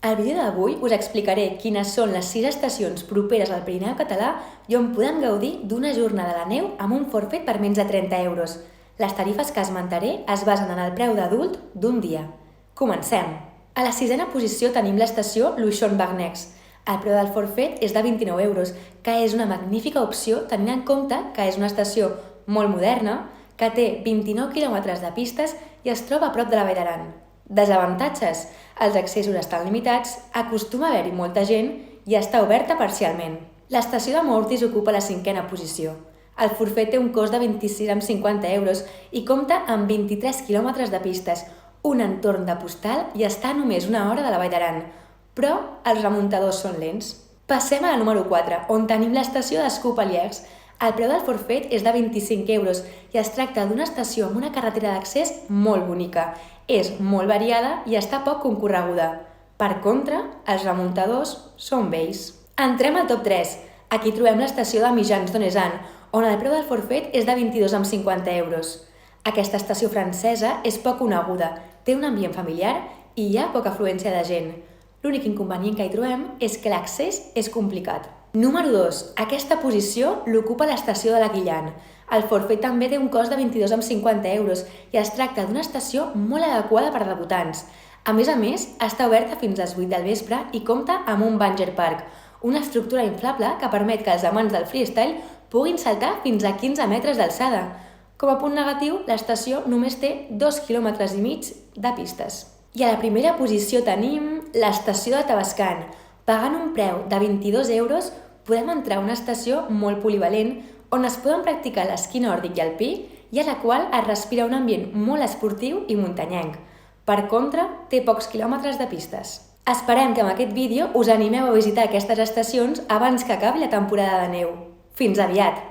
Al vídeo d'avui us explicaré quines són les 6 estacions properes al Pirineu català i on podem gaudir d'una jornada a la neu amb un forfait per menys de 30 euros. Les tarifes que esmentaré es basen en el preu d'adult d'un dia. Comencem! A la 6a posició tenim l'estació Luchon-Bagnex. El preu del forfait és de 29 euros, que és una magnífica opció tenint en compte que és una estació molt moderna, que té 29 quilòmetres de pistes i es troba a prop de la Vall d'Aran. Desavantatges: els accessos estan limitats, acostuma a haver-hi molta gent i està oberta parcialment. L'estació de Mortis ocupa la 5a posició. El forfait té un cost de 26,50 euros i compta amb 23 quilòmetres de pistes, un entorn de postal i està a només una hora de la Vall d'Aran, però els remuntadors són lents. Passem a la número 4, on tenim l'estació d'Escús-Paliers. El preu del forfait és de 25 euros i es tracta d'una estació amb una carretera d'accés molt bonica. És molt variada i està poc concorreguda. Per contra, els remuntadors són vells. Entrem al top 3. Aquí trobem l'estació de Mijanes-Donezan, on el preu del forfait és de 22,50 euros. Aquesta estació francesa és poc coneguda, té un ambient familiar i hi ha poca afluència de gent. L'únic inconvenient que hi trobem és que l'accés és complicat. Número 2. Aquesta posició l'ocupa l'estació de la Guillan. El forfait també té un cost de 22,50 euros i es tracta d'una estació molt adequada per a debutants. A més, està oberta fins a les 8 del vespre i compta amb un bungee park, una estructura inflable que permet que els amants del freestyle puguin saltar fins a 15 metres d'alçada. Com a punt negatiu, l'estació només té 2,5 quilòmetres de pistes. I a la primera posició tenim l'estació de Tavascan. Pagant un preu de 22 euros podem entrar a una estació molt polivalent on es poden practicar l'esquí nòrdic i alpí i a la qual es respira un ambient molt esportiu i muntanyenc. Per contra, té pocs quilòmetres de pistes. Esperem que amb aquest vídeo us animeu a visitar aquestes estacions abans que acabi la temporada de neu. Fins aviat!